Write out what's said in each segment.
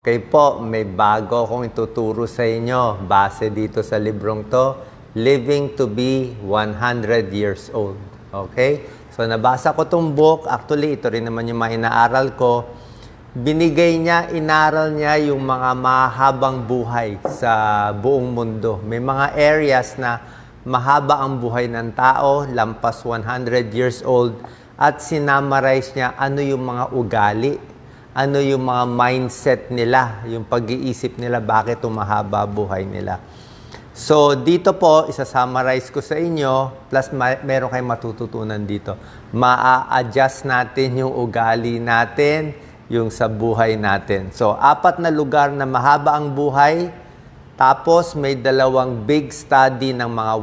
Okay po, may bago akong ituturo sa inyo base dito sa librong to, Living to be 100 years old. Okay? So nabasa ko tong book, actually ito rin naman yung mga inaaral ko. Binigay niya, inaral niya yung mga mahabang buhay sa buong mundo. May mga areas na mahaba ang buhay ng tao, lampas 100 years old, at sinamarize niya ano yung mga ugali, ano yung mga mindset nila, yung pag-iisip nila, bakit umahaba buhay nila. So, dito po, isa-summarize ko sa inyo, plus meron kayong matututunan dito. Ma-a-adjust natin yung ugali natin, yung sa buhay natin. So, 4 na lugar na mahaba ang buhay, tapos may 2 big study ng mga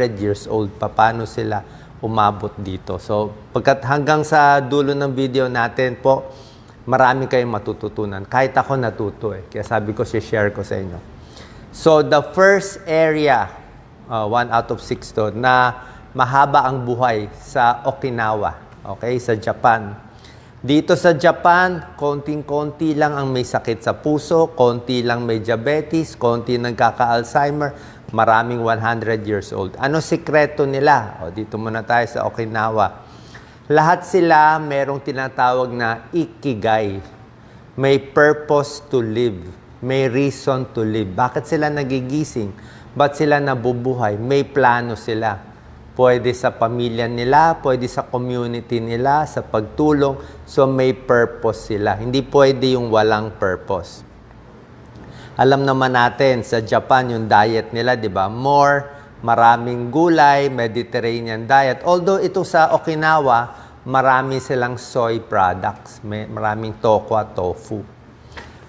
100 years old, paano sila umabot dito. So, pagkat hanggang sa dulo ng video natin po, marami kayong matututunan. Kahit ako natuto eh. Kaya sabi ko, share ko sa inyo. So, the first area, 1 out of 6 to, na mahaba ang buhay sa Okinawa. Okay? Sa Japan. Dito sa Japan, konting-konti lang ang may sakit sa puso, konti lang may diabetes, konti nagkaka-Alzheimer, maraming 100 years old. Ano sikreto nila? O, dito muna tayo sa Okinawa. Lahat sila merong tinatawag na ikigai. May purpose to live. May reason to live. Bakit sila nagigising? Ba't sila nabubuhay? May plano sila. Pwede sa pamilya nila, pwede sa community nila, sa pagtulong. So may purpose sila. Hindi pwede yung walang purpose. Alam naman natin, sa Japan, yung diet nila, di ba? Maraming gulay, Mediterranean diet. Although ito sa Okinawa, marami silang soy products. Maraming tokwa, tofu.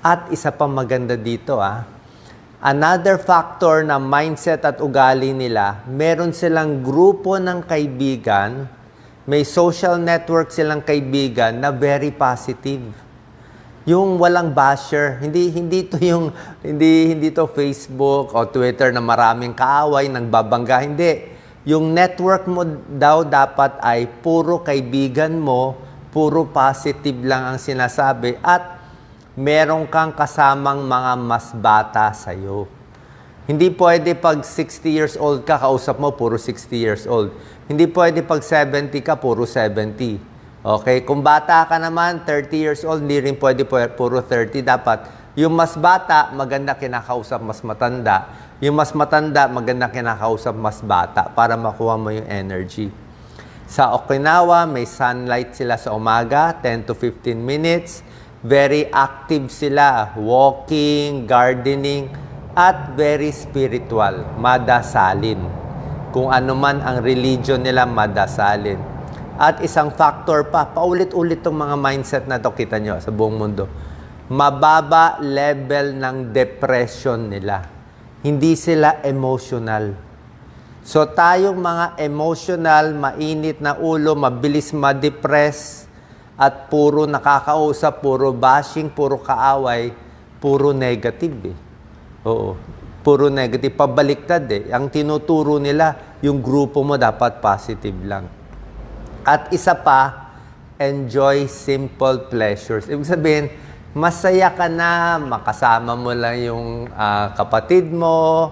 At isa pa maganda dito, another factor na mindset at ugali nila, meron silang grupo ng kaibigan, may social network silang kaibigan na very positive. Yung walang basher, hindi to Facebook o Twitter na maraming kaaway, nagbabangga, hindi. Yung network mo daw dapat ay puro kaibigan mo, puro positive lang ang sinasabi, at meron kang kasamang mga mas bata sa'yo. Hindi pwede pag 60 years old ka, kausap mo, puro 60 years old. Hindi pwede pag 70 ka, puro 70. Okay, kung bata ka naman, 30 years old, hindi rin pwede puro 30. Dapat yung mas bata, maganda kinakausap mas matanda. Yung mas matanda, maganda kinakausap mas bata para makuha mo yung energy. Sa Okinawa, may sunlight sila sa umaga, 10 to 15 minutes. Very active sila, walking, gardening, at very spiritual, madasalin. Kung ano man ang religion nila, madasalin. At isang factor pa, paulit-ulit itong mga mindset na ito, kita nyo, sa buong mundo. Mababa level ng depression nila. Hindi sila emotional. So tayong mga emotional, mainit na ulo, mabilis ma-depress, at puro nakakausap, puro bashing, puro kaaway, puro negative eh. Oo, puro negative. Pabaliktad eh. Ang tinuturo nila, yung grupo mo dapat positive lang. At isa pa, enjoy simple pleasures. Ibig sabihin, masaya ka na, makasama mo lang yung kapatid mo,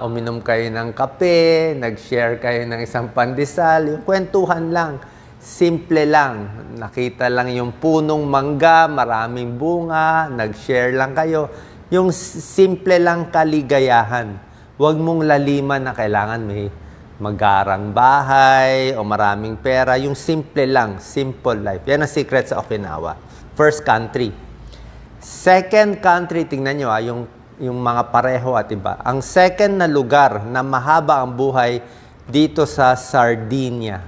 uminom kayo ng kape, nag-share kayo ng isang pandesal, yung kwentuhan lang, simple lang. Nakita lang yung punong mangga, maraming bunga, nag-share lang kayo. Yung simple lang kaligayahan. Huwag mong laliman na kailangan may magarang bahay o maraming pera. Yung simple lang, simple life. Yan ang secret sa Okinawa. First country. Second country, tingnan nyo yung mga pareho at iba. Ang second na lugar na mahaba ang buhay dito sa Sardinia.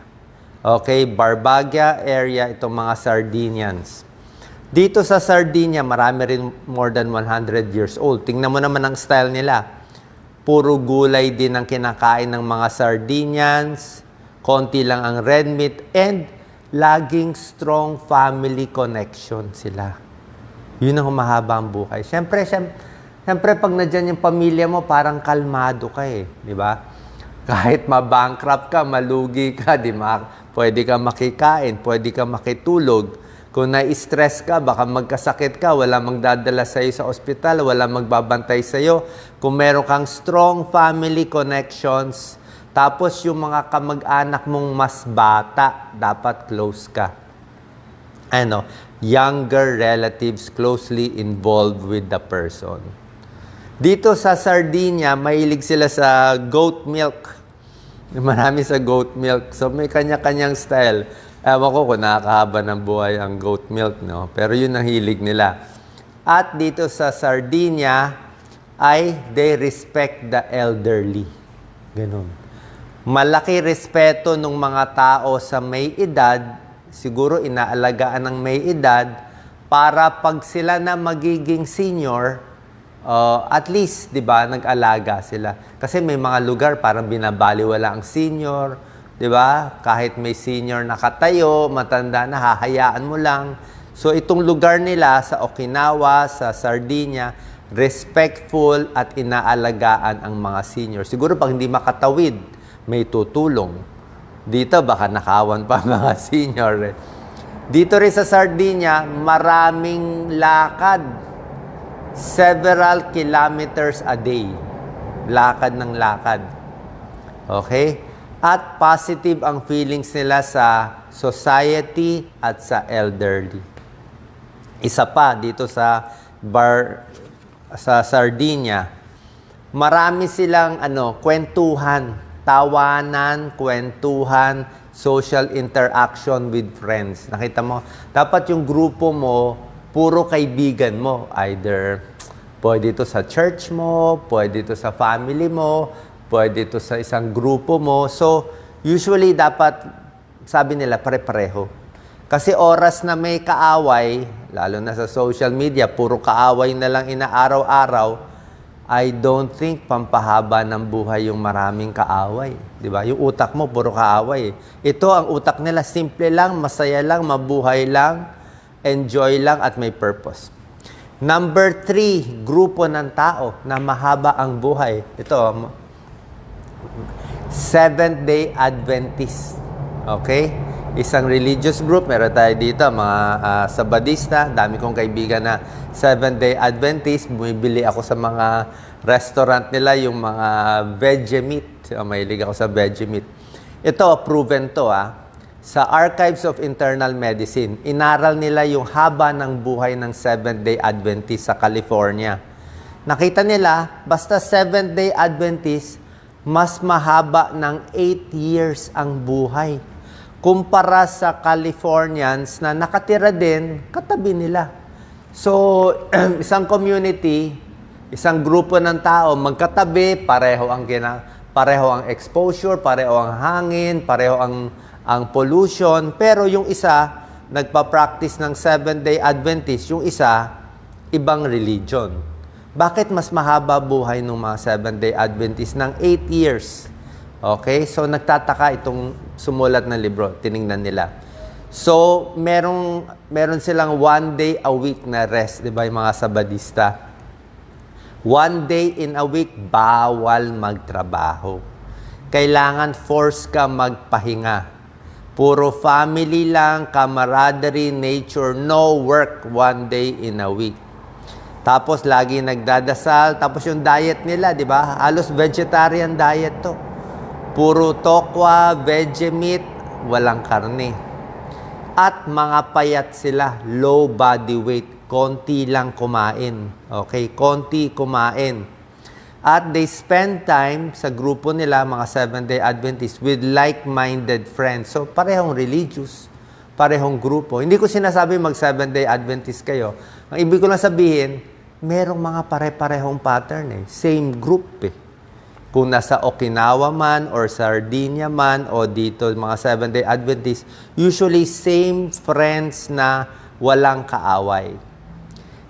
Okay, Barbagia area, itong mga Sardinians. Dito sa Sardinia, marami rin more than 100 years old. Tingnan mo naman ang style nila. Puro gulay din ang kinakain ng mga Sardinians, konti lang ang red meat, and laging strong family connection sila. Yun ang humahaba ang buhay. Siyempre, pag nadyan yung pamilya mo, parang kalmado ka eh. Di ba? Kahit ma-bankrupt ka, malugi ka, pwede ka makikain, pwede ka makitulog. Kung na-stress ka, baka magkasakit ka, wala magdadala sa'yo sa ospital, wala magbabantay sa'yo. Kung meron kang strong family connections, tapos yung mga kamag-anak mong mas bata, dapat close ka. Younger relatives closely involved with the person. Dito sa Sardinia, mahilig sila sa goat milk. Marami sa goat milk. So may kanya-kanyang style. Ewan ko kung nakakahaba ng buhay ang goat milk, no? Pero yun ang hilig nila. At dito sa Sardinia, they respect the elderly. Ganun. Malaki respeto ng mga tao sa may edad, siguro inaalagaan ng may edad, para pag sila na magiging senior, at least, di ba, nag-alaga sila. Kasi may mga lugar parang binabaliwala ang senior, di ba? Kahit may senior nakatayo, matanda na, hahayaan mo lang. So itong lugar nila sa Okinawa, sa Sardinia, respectful at inaalagaan ang mga senior. Siguro pag hindi makatawid, may tutulong. Dito baka nakawan pa mga senior. Dito rin sa Sardinia, maraming lakad. Several kilometers a day. Lakad ng lakad. Okay? At positive ang feelings nila sa society at sa elderly. Isa pa dito sa Sardinia, marami silang kwentuhan, tawanan, kwentuhan, social interaction with friends. Nakita mo, dapat yung grupo mo puro kaibigan mo. Either pwede ito sa church mo, pwede ito sa family mo, pwede ito sa isang grupo mo. So, usually dapat, sabi nila, pare-pareho. Kasi oras na may kaaway, lalo na sa social media, puro kaaway na lang inaaraw-araw, I don't think pampahaba ng buhay yung maraming kaaway. Di ba? Yung utak mo, puro kaaway. Ito, ang utak nila, simple lang, masaya lang, mabuhay lang, enjoy lang, at may purpose. Number 3, grupo ng tao na mahaba ang buhay. Ito, Seventh-day Adventist. Okay? Isang religious group. Meron tayo dito, mga Sabadista. Dami kong kaibigan na Seventh-day Adventist. Bumibili ako sa mga restaurant nila, yung mga veggie meat. Mahilig ako sa veggie meat. Ito, proven to Sa Archives of Internal Medicine, inaral nila yung haba ng buhay ng Seventh-day Adventist sa California. Nakita nila, basta Seventh-day Adventist, mas mahaba ng 8 years ang buhay. Kumpara sa Californians na nakatira din, katabi nila. So, isang community, isang grupo ng tao, magkatabi, pareho ang exposure, pareho ang hangin, pareho ang pollution. Pero yung isa, nagpa-practice ng Seventh-day Adventist, yung isa, ibang religion. Bakit mas mahaba buhay ng mga Seventh-day Adventist ng 8 years? Okay? So, nagtataka itong sumulat na libro. Tiningnan nila. So, meron silang 1 day a week na rest. Di ba yung mga Sabadista? 1 day in a week, bawal magtrabaho. Kailangan force ka magpahinga. Puro family lang, camaraderie, nature, no work 1 day in a week. Tapos lagi nagdadasal, tapos yung diet nila, di ba? Halos vegetarian diet to. Puro tokwa, veggie meat, walang karne. At mga payat sila, low body weight, konti lang kumain. Okay, konti kumain. At they spend time sa grupo nila, mga Seventh-day Adventists, with like-minded friends. So, parehong religious, parehong grupo. Hindi ko sinasabi mag-Seventh-day Adventist kayo. Ang ibig ko lang sabihin, merong mga pare-parehong pattern Same group Kung nasa Okinawa man, or Sardinia man, o dito mga Seventh-day Adventists, usually same friends na walang kaaway.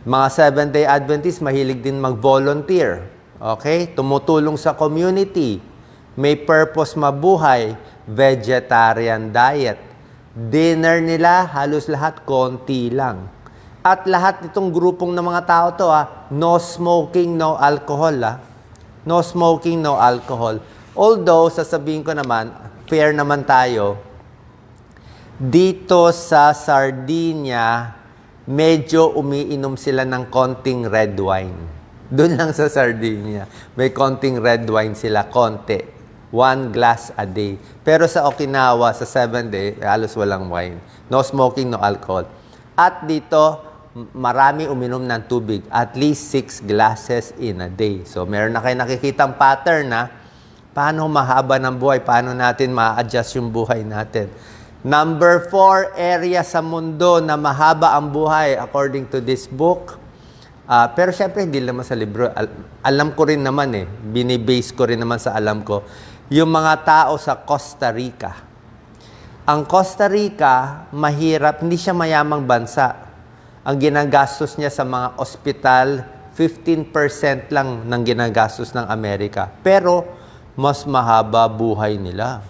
Mga Seventh-day Adventists, mahilig din mag-volunteer. Okay? Tumutulong sa community. May purpose mabuhay. Vegetarian diet. Dinner nila, halos lahat, konti lang. At lahat itong grupong ng mga tao to, no smoking, no alcohol. No smoking, no alcohol. Although, sasabihin ko naman, fair naman tayo, Dito sa Sardinia, medyo umiinom sila ng konting red wine. Doon lang sa Sardinia, may konting red wine sila, konti. 1 glass a day. Pero sa Okinawa, sa 7 day, halos walang wine. No smoking, no alcohol. At dito, marami uminom ng tubig. At least 6 glasses in a day. So, meron na kayo nakikitang pattern na paano mahaba ng buhay, paano natin ma-adjust yung buhay natin. Number 4 area sa mundo na mahaba ang buhay according to this book. Pero syempre, hindi naman sa libro. Alam ko rin naman binibase ko rin naman sa alam ko. Yung mga tao sa Costa Rica. Ang Costa Rica, mahirap, hindi siya mayamang bansa. Ang ginagastos niya sa mga ospital, 15% lang ng ginagastos ng Amerika. Pero, mas mahaba buhay nila.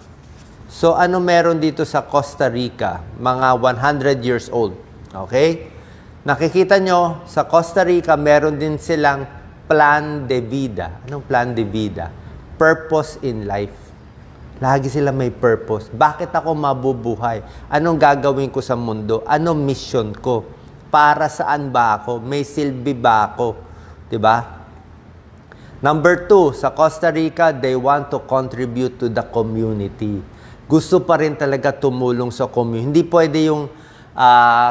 So, ano meron dito sa Costa Rica? Mga 100 years old. Okay? Nakikita nyo, sa Costa Rica, meron din silang plan de vida. Anong plan de vida? Purpose in life. Lagi sila may purpose. Bakit ako mabubuhay? Anong gagawin ko sa mundo? Anong mission ko? Para saan ba ako? May silbi ba ako? Diba? Number 2, sa Costa Rica, they want to contribute to the community. Gusto pa rin talaga tumulong sa community. Hindi pwede yung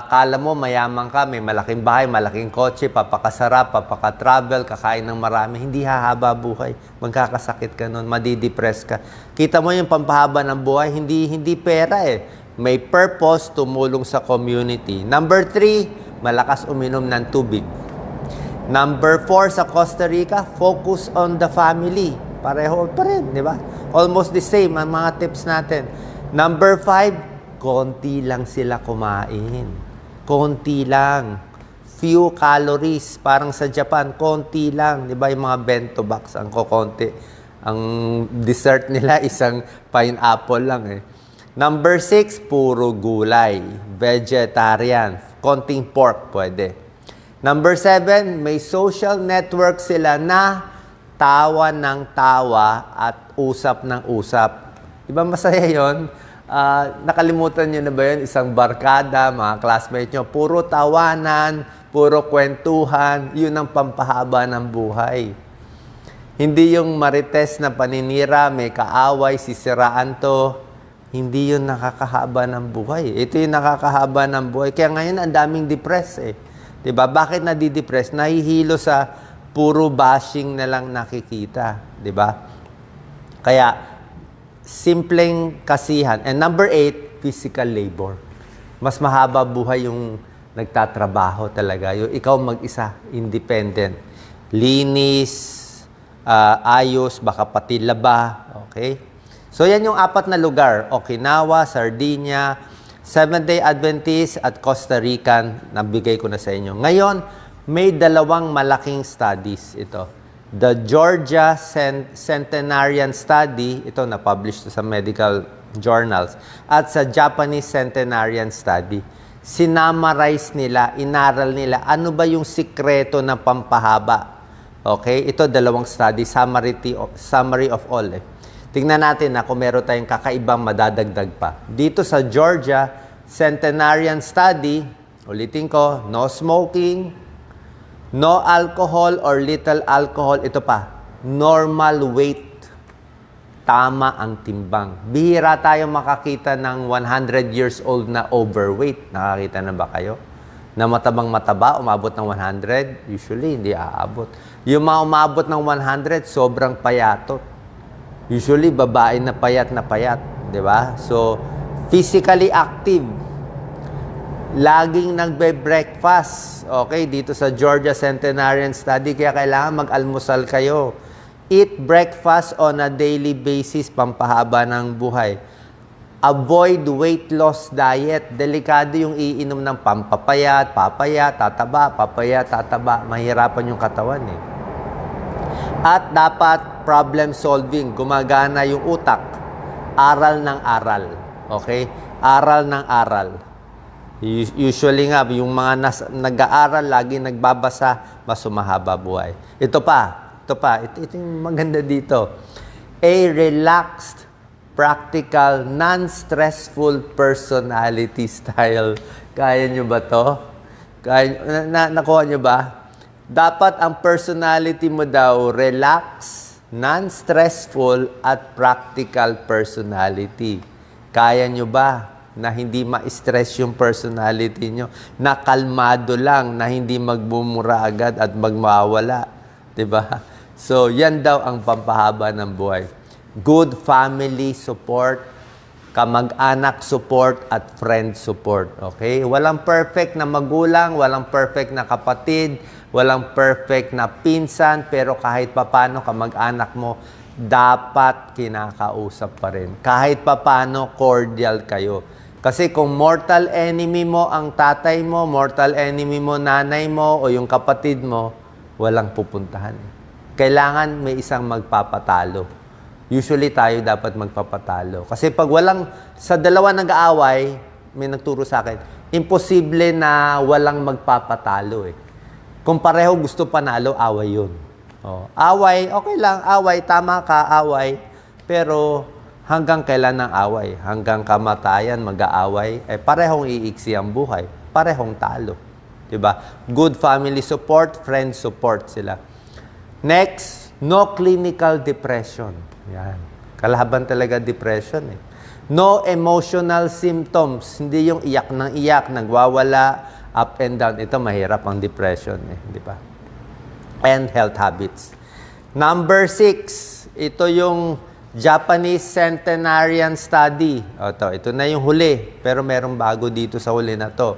kala mo mayaman ka, may malaking bahay, malaking kotse, papakasarap, papaka-travel, kakain ng marami. Hindi hahaba buhay. Magkakasakit ka nun, madidepress ka. Kita mo yung pampahaba ng buhay, hindi pera May purpose, tumulong sa community. Number 3, malakas uminom ng tubig. Number 4 sa Costa Rica, focus on the family. Pareho pa rin, di ba? Almost the same ang mga tips natin. Number 5, konti lang sila kumain. Konti lang. Few calories. Parang sa Japan, konti lang. Di ba yung mga bento box, ang kokonti. Ang dessert nila, isang pineapple lang Number 6, puro gulay. Vegetarian. Konting pork, pwede. Number 7, may social network sila na tawa ng tawa at usap ng usap. Di ba masaya yun? Nakalimutan nyo na ba yun? Isang barkada, mga classmates nyo, puro tawanan, puro kwentuhan, yun ang pampahaba ng buhay. Hindi yung marites na paninira, may kaaway, sisiraan to, hindi yun nakakahaba ng buhay. Ito yung nakakahaba ng buhay. Kaya ngayon, ang daming depressed Diba? Bakit nadidepress? Nahihilo sa puro bashing na lang nakikita. Diba? Kaya, simpleng kasihan. And number 8, physical labor. Mas mahaba buhay yung nagtatrabaho talaga. Yung ikaw mag-isa, independent. Linis, ayos, baka pati laba. Okay? So, yan yung 4 na lugar. Okinawa, Sardinia, Seventh-day Adventist at Costa Rican. Nabigay ko na sa inyo. Ngayon, may 2 malaking studies ito. The Georgia Centenarian Study, ito na-publish sa medical journals, at sa Japanese Centenarian Study. Sinamarize nila, inaral nila, ano ba yung sikreto ng pampahaba. Okay? Ito 2 study, summary of all. Tingnan natin na kung meron tayong kakaibang madadagdag pa. Dito sa Georgia Centenarian Study, ulitin ko, no smoking, no alcohol or little alcohol. Ito pa, normal weight. Tama ang timbang. Bihira tayo makakita ng 100 years old na overweight. Nakakita na ba kayo? Na matabang mataba, umabot ng 100? Usually, hindi aabot. Yung mga umabot ng 100, sobrang payatot. Usually, babae na payat, di ba? So, physically active. Laging nagbe-breakfast. Okay, dito sa Georgia Centenarian Study, kaya kailangan mag-almusal kayo. Eat breakfast on a daily basis, pampahaba ng buhay. Avoid weight loss diet. Delikado yung iinom ng pampapayat, papayat, tataba, papayat, tataba. Mahirapan yung katawan At dapat problem solving, gumagana yung utak. Aral ng aral. Okay? Aral ng aral. Usually nga, yung mga nag-aaral, lagi nagbabasa, mas sumahaba buhay. Ito yung maganda dito. A relaxed practical, non-stressful personality style. Kaya nyo ba to? Nakuha nyo ba? Dapat ang personality mo daw, relax, non-stressful, at practical personality. Kaya nyo ba na hindi ma-stress yung personality nyo? Na kalmado lang, na hindi magbumura agad at magmawala. Diba? So, yan daw ang pampahaba ng buhay. Good family support, kamag-anak support, at friend support. Okay? Walang perfect na magulang, walang perfect na kapatid, walang perfect na pinsan, pero kahit papano kamag-anak mo, dapat kinakausap pa rin. Kahit papano cordial kayo. Kasi kung mortal enemy mo ang tatay mo, mortal enemy mo nanay mo, o yung kapatid mo, walang pupuntahan. Kailangan may isang magpapatalo. Usually tayo dapat magpapatalo. Kasi pag walang, sa dalawa nag-aaway, may nagturo sa akin, imposible na walang magpapatalo eh. Kung pareho gusto panalo, away yun. Oh, away, okay lang, away, tama ka, away. Pero hanggang kailan ang away? Hanggang kamatayan, mag-aaway, parehong iiksi ang buhay. Parehong talo. Diba? Good family support, friend support sila. Next, no clinical depression. Yan. Kalaban talaga depression eh. No emotional symptoms. Hindi yung iyak ng iyak, nagwawala, up and down. Ito mahirap ang depression eh. Di ba? And health habits. Number 6. Ito yung Japanese Centenarian Study. Ito na yung huli. Pero merong bago dito sa huli na to.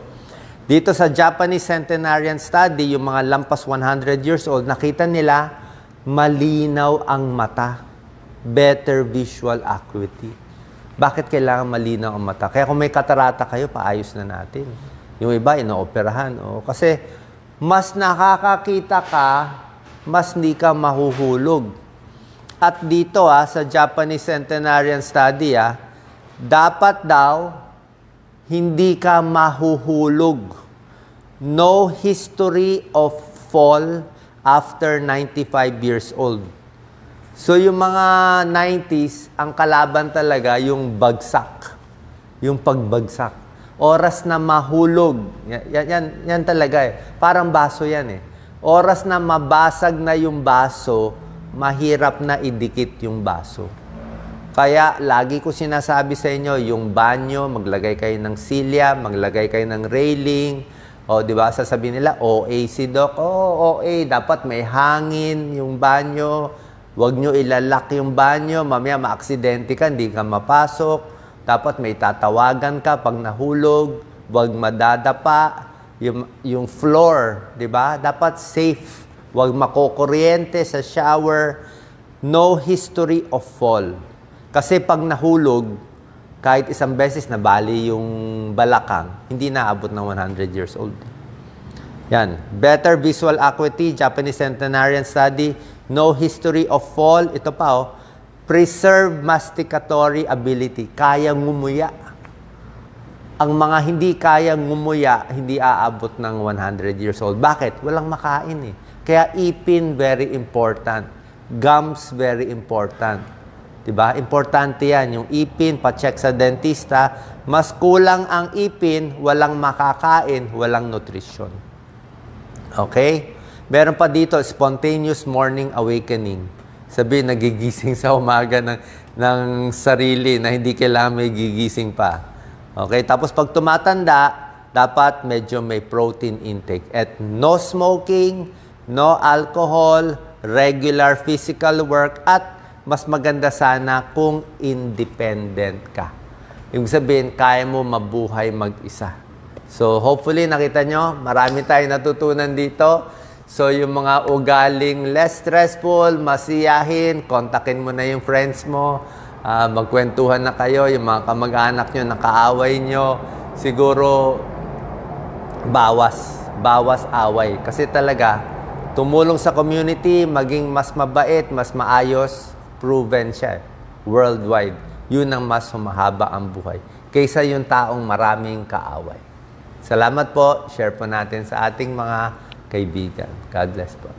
Dito sa Japanese Centenarian Study, yung mga lampas 100 years old, nakita nila malinaw ang mata. Better visual acuity. Bakit kailangan malinaw ang mata? Kaya kung may katarata kayo, paayos na natin. Yung iba, inooperahan. Kasi mas nakakakita ka, mas hindi ka mahuhulog. At dito sa Japanese Centenarian Study, dapat daw hindi ka mahuhulog. No history of fall after 95 years old. So, yung mga 90s, ang kalaban talaga yung bagsak. Yung pagbagsak. Oras na mahulog. Yan talaga eh. Parang baso yan eh. Oras na mabasag na yung baso, mahirap na idikit yung baso. Kaya, lagi ko sinasabi sa inyo, yung banyo, maglagay kayo ng silya, maglagay kayo ng railing. O, di ba? Sasabihin nila, OA si Doc. OA. Dapat may hangin yung banyo. Huwag nyo ilalak yung banyo, mamaya maaksidente ka, hindi ka mapasok. Dapat may tatawagan ka pag nahulog, huwag madadapa. Yung floor, di ba? Dapat safe. Huwag makokuryente sa shower. No history of fall. Kasi pag nahulog, kahit isang beses nabali yung balakang, hindi naabot ng 100 years old. Yan. Better visual acuity, Japanese Centenarian Study. No history of fall. Ito pa, preserve masticatory ability. Kaya ngumuya. Ang mga hindi kaya ngumuya, hindi aabot ng 100 years old. Bakit? Walang makain eh. Kaya ipin, very important. Gums, very important. Diba? Importante yan. Yung ipin, pa-check sa dentista. Mas kulang ang ipin, walang makakain, walang nutrition. Okay? Meron pa dito, spontaneous morning awakening. Sabi, nagigising sa umaga ng sarili na hindi kailangan may gigising pa. Okay? Tapos pag tumatanda, dapat medyo may protein intake. At no smoking, no alcohol, regular physical work, at mas maganda sana kung independent ka. Ibig sabihin, kaya mo mabuhay mag-isa. So, hopefully, nakita nyo, marami tayong natutunan dito. So, yung mga ugaling less stressful, masiyahin, kontakin mo na yung friends mo, magkwentuhan na kayo, yung mga kamag-anak nyo, nakaaway nyo, siguro, bawas away. Kasi talaga, tumulong sa community, maging mas mabait, mas maayos, proven siya. Worldwide. Yun ang mas humahaba ang buhay. Kaysa yung taong maraming kaaway. Salamat po. Share po natin sa ating mga kaibigan. God bless po.